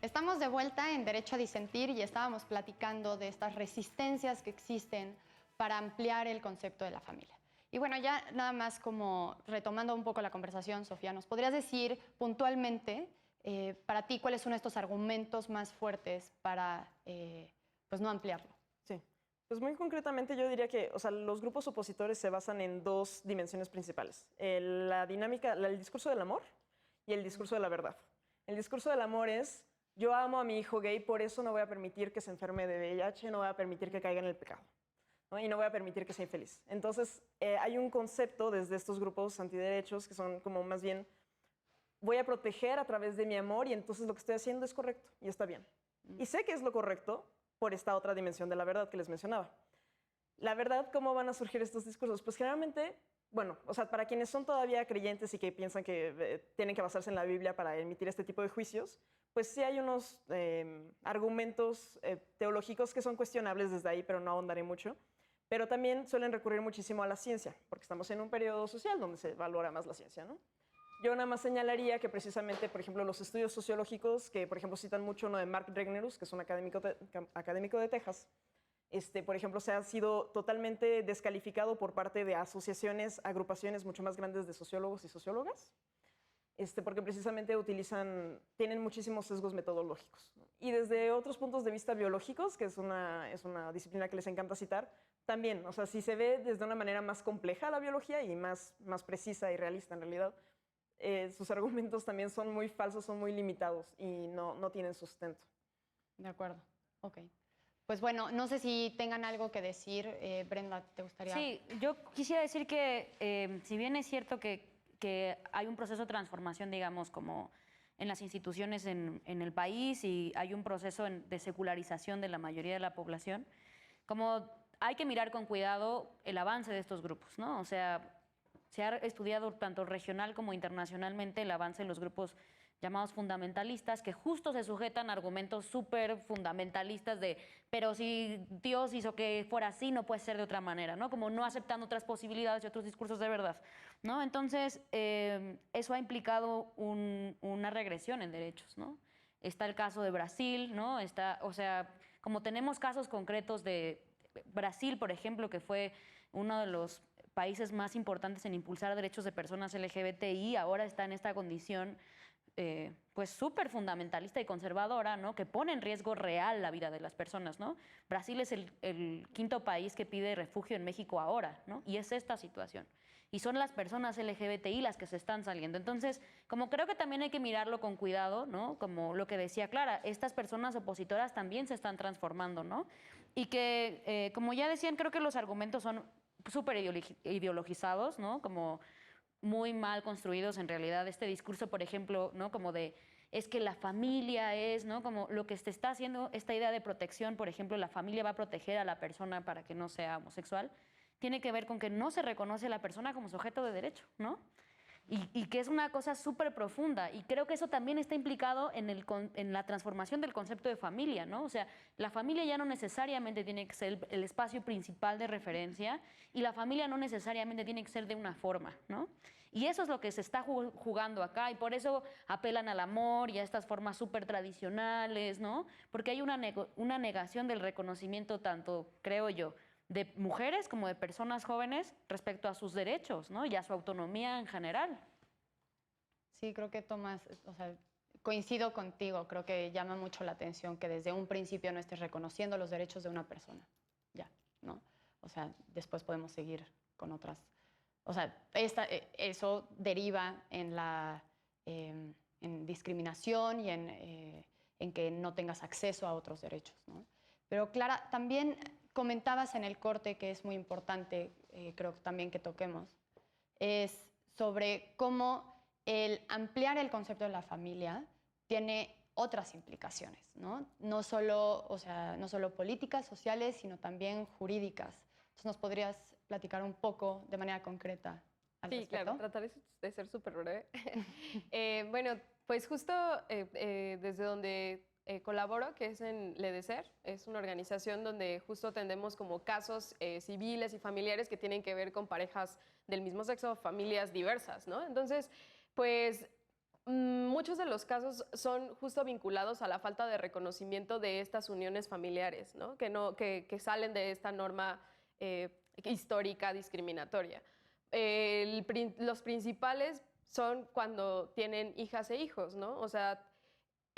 Estamos de vuelta en Derecho a Disentir y estábamos platicando de estas resistencias que existen para ampliar el concepto de la familia. Y bueno, ya nada más como retomando un poco la conversación, Sofía, ¿nos podrías decir puntualmente para ti cuáles son estos argumentos más fuertes para pues no ampliarlo? Sí. Pues muy concretamente yo diría que, o sea, los grupos opositores se basan en dos dimensiones principales. La dinámica, el discurso del amor y el discurso de la verdad. El discurso del amor es, yo amo a mi hijo gay, por eso no voy a permitir que se enferme de VIH, no voy a permitir que caiga en el pecado, ¿no? Y no voy a permitir que sea infeliz. Entonces, hay un concepto desde estos grupos antiderechos que son como más bien, voy a proteger a través de mi amor y entonces lo que estoy haciendo es correcto y está bien. Y sé que es lo correcto, por esta otra dimensión de la verdad que les mencionaba. La verdad, ¿cómo van a surgir estos discursos? Pues generalmente, bueno, o sea, para quienes son todavía creyentes y que piensan que tienen que basarse en la Biblia para emitir este tipo de juicios, pues sí hay unos argumentos teológicos que son cuestionables desde ahí, pero no ahondaré mucho. Pero también suelen recurrir muchísimo a la ciencia, porque estamos en un periodo social donde se valora más la ciencia, ¿no? Yo nada más señalaría que precisamente, por ejemplo, los estudios sociológicos, que por ejemplo citan mucho uno de Mark Regnerus, que es un académico de Texas, por ejemplo, se ha sido totalmente descalificado por parte de asociaciones, agrupaciones mucho más grandes de sociólogos y sociólogas, porque precisamente tienen muchísimos sesgos metodológicos, ¿no? Y desde otros puntos de vista biológicos, que es una disciplina que les encanta citar, también, o sea, si se ve desde una manera más compleja la biología y más precisa y realista en realidad, sus argumentos también son muy falsos, son muy limitados y no tienen sustento. De acuerdo, ok. Pues bueno, no sé si tengan algo que decir. Brenda, ¿te gustaría? Sí, yo quisiera decir que si bien es cierto que hay un proceso de transformación, digamos, como en las instituciones en el país y hay un proceso de secularización de la mayoría de la población, como hay que mirar con cuidado el avance de estos grupos, ¿no? O sea, se ha estudiado tanto regional como internacionalmente el avance de los grupos llamados fundamentalistas, que justo se sujetan a argumentos súper fundamentalistas de, pero si Dios hizo que fuera así, no puede ser de otra manera, ¿no? Como no aceptando otras posibilidades y otros discursos de verdad, ¿no? Entonces, eso ha implicado una regresión en derechos, ¿no? Está el caso de Brasil, ¿no? O sea, como tenemos casos concretos de Brasil, por ejemplo, que fue uno de los países más importantes en impulsar derechos de personas LGBTI, ahora está en esta condición pues súper fundamentalista y conservadora, ¿no? Que pone en riesgo real la vida de las personas, ¿no? Brasil es el quinto país que pide refugio en México ahora, ¿no? Y es esta situación. Y son las personas LGBTI las que se están saliendo. Entonces, como creo que también hay que mirarlo con cuidado, ¿no? Como lo que decía Clara, estas personas opositoras también se están transformando, ¿no? Y que, como ya decían, creo que los argumentos son súper ideologizados, ¿no? Como muy mal construidos en realidad. Este discurso, por ejemplo, ¿no? Como de, es que la familia es, ¿no? Como lo que se está haciendo, esta idea de protección, por ejemplo, la familia va a proteger a la persona para que no sea homosexual, tiene que ver con que no se reconoce a la persona como sujeto de derecho, ¿no? Y que es una cosa súper profunda. Y creo que eso también está implicado en la transformación del concepto de familia, ¿no? O sea, la familia ya no necesariamente tiene que ser el espacio principal de referencia y la familia no necesariamente tiene que ser de una forma, ¿no? Y eso es lo que se está jugando acá y por eso apelan al amor y a estas formas súper tradicionales, ¿no? Porque hay una negación del reconocimiento tanto, creo yo, de mujeres como de personas jóvenes respecto a sus derechos, ¿no? Y a su autonomía en general. Sí, creo que Tomás, o sea, coincido contigo, creo que llama mucho la atención que desde un principio no estés reconociendo los derechos de una persona, ya, ¿no? O sea, después podemos seguir con otras, o sea, eso deriva en discriminación y en que no tengas acceso a otros derechos, ¿no? Pero Clara, también comentabas en el corte, que es muy importante, creo que también que toquemos, es sobre cómo el ampliar el concepto de la familia tiene otras implicaciones, ¿no? No solo, o sea, no solo políticas, sociales, sino también jurídicas. Entonces, ¿nos podrías platicar un poco de manera concreta al respecto? Sí, claro, trataré de ser súper breve. Bueno, pues justo desde donde colaboro, que es en LEDECER, es una organización donde justo atendemos como casos civiles y familiares que tienen que ver con parejas del mismo sexo, familias diversas, ¿no? Entonces, pues muchos de los casos son justo vinculados a la falta de reconocimiento de estas uniones familiares, ¿no? Que salen de esta norma histórica discriminatoria. Los principales son cuando tienen hijas e hijos, ¿no? O sea,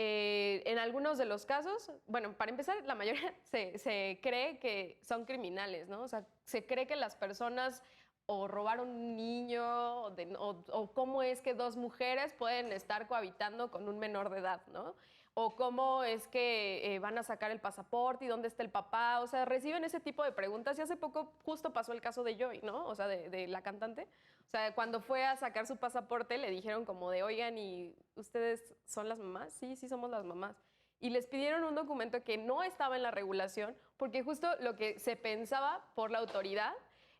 en algunos de los casos, bueno, para empezar, la mayoría se cree que son criminales, ¿no? O sea, se cree que las personas o robaron un niño o cómo es que dos mujeres pueden estar cohabitando con un menor de edad, ¿no? O cómo es que van a sacar el pasaporte y dónde está el papá. O sea, reciben ese tipo de preguntas. Y hace poco justo pasó el caso de Joy, ¿no? O sea, de la cantante. O sea, cuando fue a sacar su pasaporte le dijeron como de, oigan, ¿y ustedes son las mamás? Sí, sí somos las mamás. Y les pidieron un documento que no estaba en la regulación porque justo lo que se pensaba por la autoridad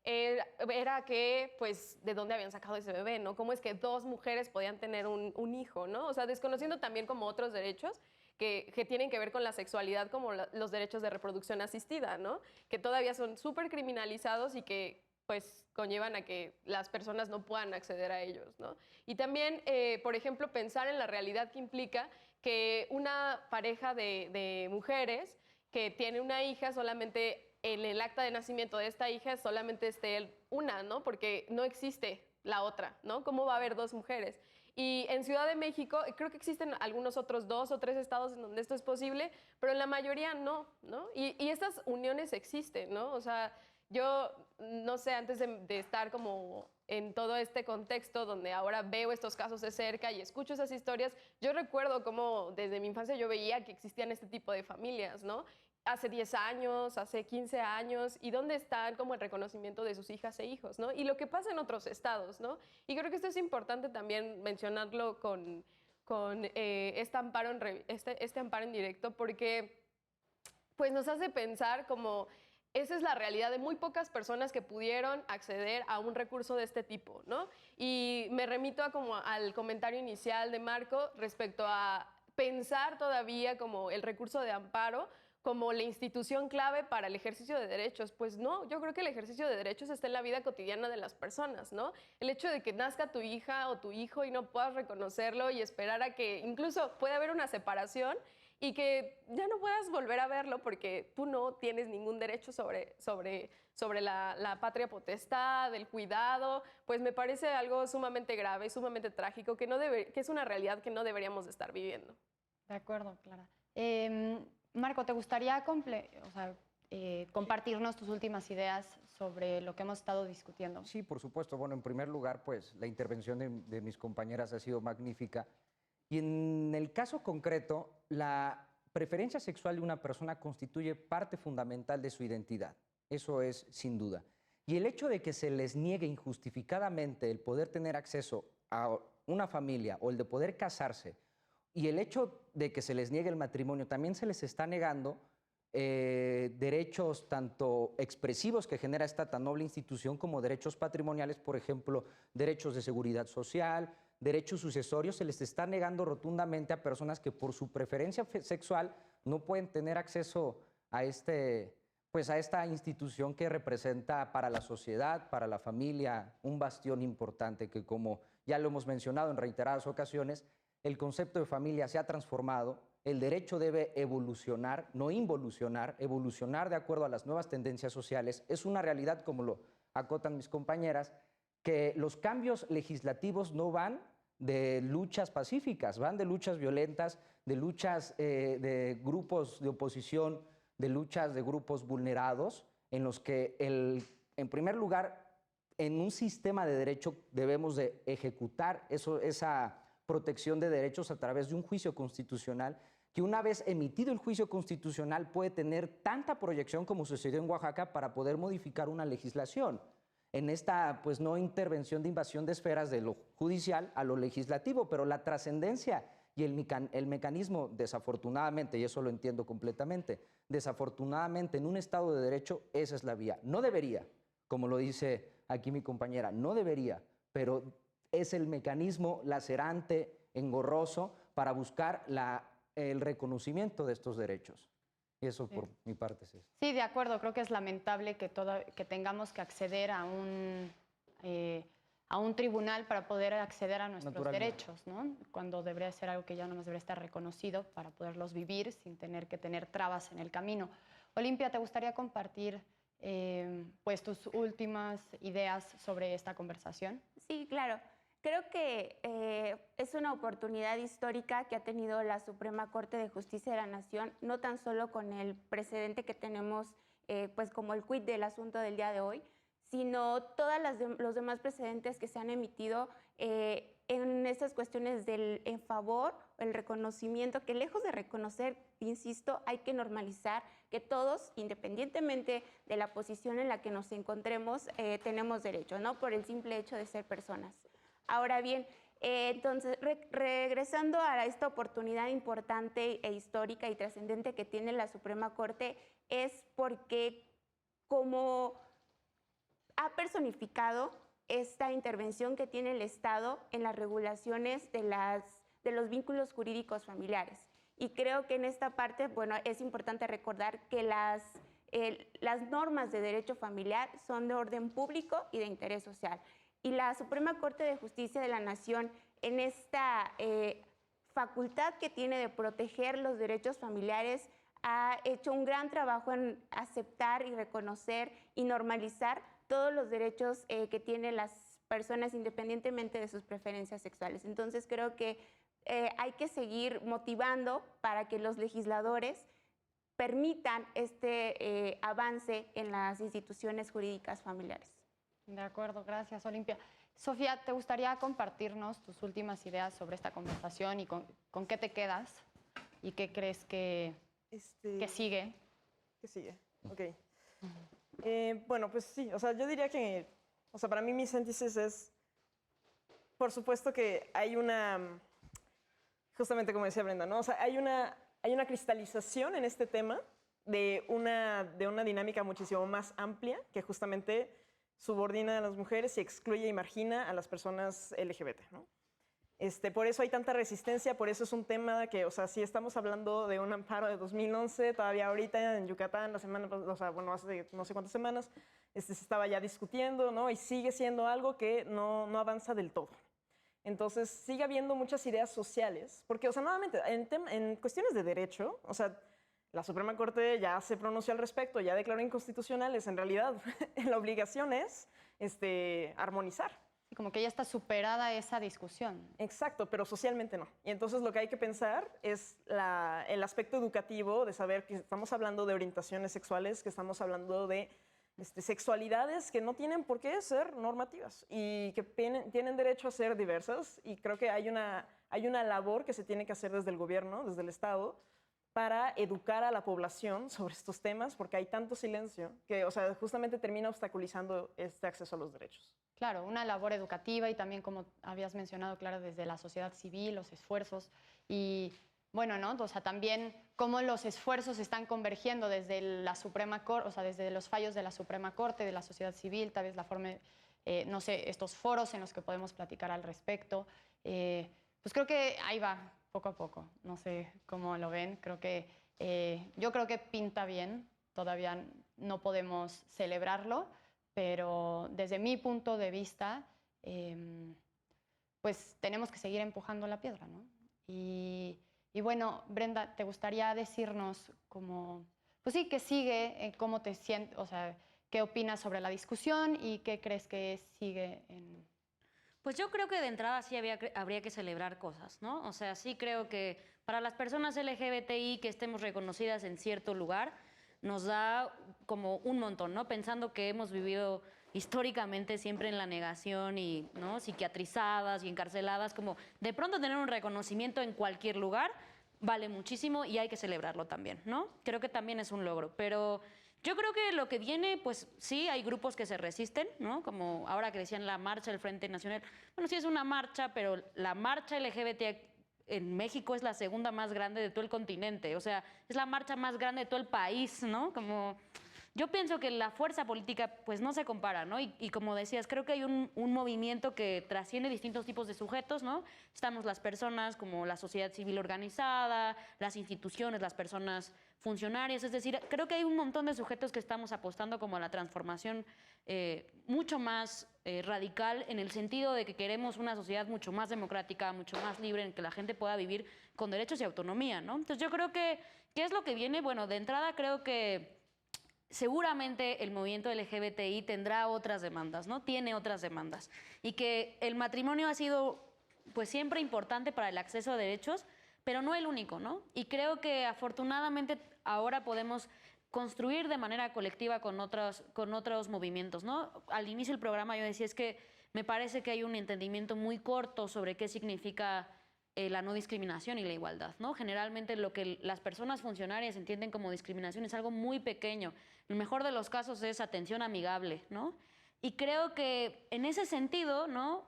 era que, pues, de dónde habían sacado ese bebé, ¿no? ¿Cómo es que dos mujeres podían tener un hijo, ¿no? O sea, desconociendo también como otros derechos que tienen que ver con la sexualidad, como los derechos de reproducción asistida, ¿no? Que todavía son súper criminalizados y que, pues, conllevan a que las personas no puedan acceder a ellos, ¿no? Y también, por ejemplo, pensar en la realidad que implica que una pareja de mujeres que tiene una hija solamente en el acta de nacimiento de esta hija solamente esté una, ¿no? Porque no existe la otra, ¿no? ¿Cómo va a haber dos mujeres? Y en Ciudad de México, creo que existen algunos otros 2 o 3 estados en donde esto es posible, pero en la mayoría no, ¿no? Y estas uniones existen, ¿no? O sea, yo, no sé, antes de estar como en todo este contexto donde ahora veo estos casos de cerca y escucho esas historias, yo recuerdo cómo desde mi infancia yo veía que existían este tipo de familias, ¿no? Hace 10 años, hace 15 años, y dónde están como el reconocimiento de sus hijas e hijos, ¿no? Y lo que pasa en otros estados, ¿no? Y creo que esto es importante también mencionarlo con este amparo este amparo en directo, porque pues nos hace pensar como esa es la realidad de muy pocas personas que pudieron acceder a un recurso de este tipo, ¿no? Y me remito al comentario inicial de Marco respecto a pensar todavía como el recurso de amparo como la institución clave para el ejercicio de derechos. Pues no, yo creo que el ejercicio de derechos está en la vida cotidiana de las personas, ¿no? El hecho de que nazca tu hija o tu hijo y no puedas reconocerlo y esperar a que incluso pueda haber una separación y que ya no puedas volver a verlo porque tú no tienes ningún derecho sobre la patria potestad, el cuidado, pues me parece algo sumamente grave, sumamente trágico, que es una realidad que no deberíamos de estar viviendo. De acuerdo, Clara. Marco, ¿te gustaría compartirnos tus últimas ideas sobre lo que hemos estado discutiendo? Sí, por supuesto. Bueno, en primer lugar, pues la intervención de mis compañeras ha sido magnífica. Y en el caso concreto, la preferencia sexual de una persona constituye parte fundamental de su identidad. Eso es sin duda. Y el hecho de que se les niegue injustificadamente el poder tener acceso a una familia o el de poder casarse, y el hecho de que se les niegue el matrimonio, también se les está negando derechos tanto expresivos que genera esta tan noble institución como derechos patrimoniales, por ejemplo, derechos de seguridad social, derechos sucesorios, se les está negando rotundamente a personas que por su preferencia sexual no pueden tener acceso a esta institución que representa para la sociedad, para la familia, un bastión importante que, como ya lo hemos mencionado en reiteradas ocasiones, el concepto de familia se ha transformado, el derecho debe evolucionar, no involucionar, evolucionar de acuerdo a las nuevas tendencias sociales. Es una realidad, como lo acotan mis compañeras, que los cambios legislativos no van de luchas pacíficas, van de luchas violentas, de luchas de grupos de oposición, de luchas de grupos vulnerados, en los que, en primer lugar, en un sistema de derecho debemos de ejecutar esa protección de derechos a través de un juicio constitucional que, una vez emitido el juicio constitucional, puede tener tanta proyección como sucedió en Oaxaca para poder modificar una legislación en esta no intervención de invasión de esferas de lo judicial a lo legislativo, pero la trascendencia y el mecanismo, desafortunadamente, y eso lo entiendo completamente, desafortunadamente en un Estado de Derecho esa es la vía. No debería, como lo dice aquí mi compañera, no debería, pero es el mecanismo lacerante, engorroso, para buscar el reconocimiento de estos derechos. Y eso por mi parte es eso. Sí, de acuerdo. Creo que es lamentable que tengamos que acceder a un tribunal para poder acceder a nuestros derechos, ¿no? Cuando debería ser algo que ya no nos debería estar reconocido para poderlos vivir sin tener que tener trabas en el camino. Olimpia, ¿te gustaría compartir tus últimas ideas sobre esta conversación? Sí, claro. Creo que es una oportunidad histórica que ha tenido la Suprema Corte de Justicia de la Nación, no tan solo con el precedente que tenemos, pues como el quid del asunto del día de hoy, sino todos los demás precedentes que se han emitido en estas cuestiones del en favor, el reconocimiento, que lejos de reconocer, insisto, hay que normalizar que todos, independientemente de la posición en la que nos encontremos, tenemos derecho, ¿no? Por el simple hecho de ser personas. Ahora bien, entonces, regresando a esta oportunidad importante e histórica y trascendente que tiene la Suprema Corte, es porque como ha personificado esta intervención que tiene el Estado en las regulaciones de los vínculos jurídicos familiares. Y creo que en esta parte, bueno, es importante recordar que las normas de derecho familiar son de orden público y de interés social. Y la Suprema Corte de Justicia de la Nación, en esta facultad que tiene de proteger los derechos familiares, ha hecho un gran trabajo en aceptar y reconocer y normalizar todos los derechos que tienen las personas independientemente de sus preferencias sexuales. Entonces creo que hay que seguir motivando para que los legisladores permitan este avance en las instituciones jurídicas familiares. De acuerdo, gracias, Olimpia. Sofía, ¿te gustaría compartirnos tus últimas ideas sobre esta conversación y con qué te quedas y qué crees que sigue? ¿Qué sigue? Ok. Bueno, pues sí, o sea, yo diría que, o sea, para mí mi síntesis es, por supuesto que hay una, justamente como decía Brenda, ¿no? O sea, hay una cristalización en este tema de una dinámica muchísimo más amplia que justamente subordina a las mujeres y excluye y margina a las personas LGBT, ¿no? Por eso hay tanta resistencia, por eso es un tema que, o sea, si estamos hablando de un amparo de 2011, todavía ahorita en Yucatán, la semana, o sea, bueno, hace no sé cuántas semanas, se estaba ya discutiendo, ¿no? Y sigue siendo algo que no avanza del todo. Entonces, sigue habiendo muchas ideas sociales, porque, o sea, nuevamente, en cuestiones de derecho, o sea, la Suprema Corte ya se pronunció al respecto, ya declaró inconstitucionales, en realidad, la obligación es armonizar. Y como que ya está superada esa discusión. Exacto, pero socialmente no. Y entonces lo que hay que pensar es el aspecto educativo de saber que estamos hablando de orientaciones sexuales, que estamos hablando de sexualidades que no tienen por qué ser normativas y que tienen derecho a ser diversas. Y creo que hay una labor que se tiene que hacer desde el gobierno, desde el Estado, para educar a la población sobre estos temas, porque hay tanto silencio que, o sea, justamente termina obstaculizando este acceso a los derechos. Claro, una labor educativa y también, como habías mencionado, claro, desde la sociedad civil, los esfuerzos y, bueno, ¿no? O sea, también cómo los esfuerzos están convergiendo desde la Suprema Corte, o sea, desde los fallos de la Suprema Corte, de la sociedad civil, tal vez la forma, no sé, estos foros en los que podemos platicar al respecto. Pues creo que ahí va, poco a poco. No sé cómo lo ven. Yo creo que pinta bien. Todavía no podemos celebrarlo, pero desde mi punto de vista, pues tenemos que seguir empujando la piedra, ¿no? Y bueno, Brenda, ¿te gustaría decirnos cómo, pues sí, qué sigue, cómo te sientes, o sea, qué opinas sobre la discusión y qué crees que sigue en... Pues yo creo que de entrada sí habría que celebrar cosas, ¿no? O sea, sí creo que para las personas LGBTI que estemos reconocidas en cierto lugar, nos da como un montón, ¿no? Pensando que hemos vivido históricamente siempre en la negación y, ¿no?, psiquiatrizadas y encarceladas, como de pronto tener un reconocimiento en cualquier lugar vale muchísimo y hay que celebrarlo también, ¿no? Creo que también es un logro, pero yo creo que lo que viene, pues sí, hay grupos que se resisten, ¿no? Como ahora que decían la marcha del Frente Nacional. Bueno, sí es una marcha, pero la marcha LGBT en México es la segunda más grande de todo el continente. O sea, es la marcha más grande de todo el país, ¿no? Como... Yo pienso que la fuerza política pues no se compara, ¿no? Y como decías, creo que hay un movimiento que trasciende distintos tipos de sujetos, ¿no? Estamos las personas como la sociedad civil organizada, las instituciones, las personas funcionarias, es decir, creo que hay un montón de sujetos que estamos apostando como a la transformación mucho más radical en el sentido de que queremos una sociedad mucho más democrática, mucho más libre, en que la gente pueda vivir con derechos y autonomía, ¿no? Entonces yo creo que, ¿qué es lo que viene? Bueno, de entrada creo que seguramente el movimiento LGBTI tendrá otras demandas, ¿no? Tiene otras demandas. Y que el matrimonio ha sido, pues, siempre importante para el acceso a derechos, pero no el único, ¿no? Y creo que afortunadamente ahora podemos construir de manera colectiva con otros movimientos, ¿no? Al inicio del programa yo decía, es que me parece que hay un entendimiento muy corto sobre qué significa la no discriminación y la igualdad, ¿no? Generalmente lo que las personas funcionarias entienden como discriminación es algo muy pequeño. El mejor de los casos es atención amigable, ¿no? Y creo que en ese sentido, ¿no?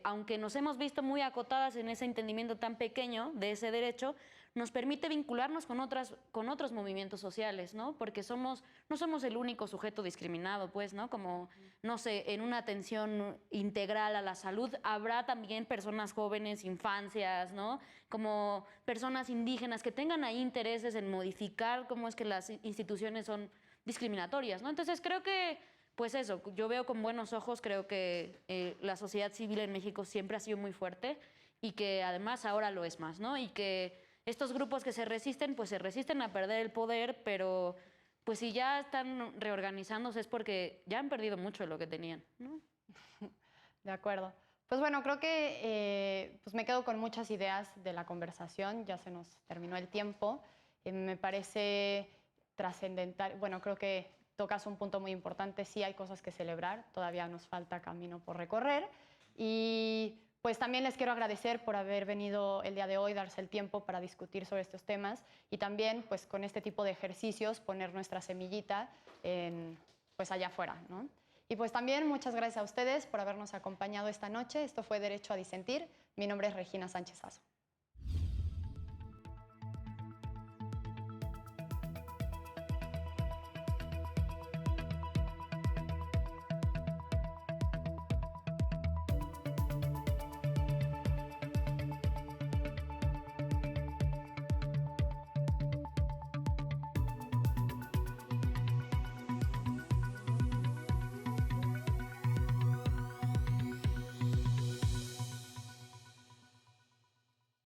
Aunque nos hemos visto muy acotadas en ese entendimiento tan pequeño de ese derecho, nos permite vincularnos con otros movimientos sociales, ¿no? Porque no somos el único sujeto discriminado, pues, ¿no? Como, no sé, en una atención integral a la salud habrá también personas jóvenes, infancias, ¿no? Como personas indígenas que tengan ahí intereses en modificar cómo es que las instituciones son discriminatorias, ¿no? Entonces creo que, pues eso, yo veo con buenos ojos, creo que la sociedad civil en México siempre ha sido muy fuerte y que además ahora lo es más, ¿no? Y que estos grupos que se resisten, pues se resisten a perder el poder, pero pues si ya están reorganizándose es porque ya han perdido mucho de lo que tenían, ¿no? De acuerdo. Pues bueno, creo que pues me quedo con muchas ideas de la conversación, ya se nos terminó el tiempo. Me parece trascendental, bueno, creo que tocas un punto muy importante, sí hay cosas que celebrar, todavía nos falta camino por recorrer y pues también les quiero agradecer por haber venido el día de hoy, darse el tiempo para discutir sobre estos temas y también pues con este tipo de ejercicios poner nuestra semillita pues allá afuera, ¿no? Y pues también muchas gracias a ustedes por habernos acompañado esta noche. Esto fue Derecho a Disentir. Mi nombre es Regina Sánchez Azo.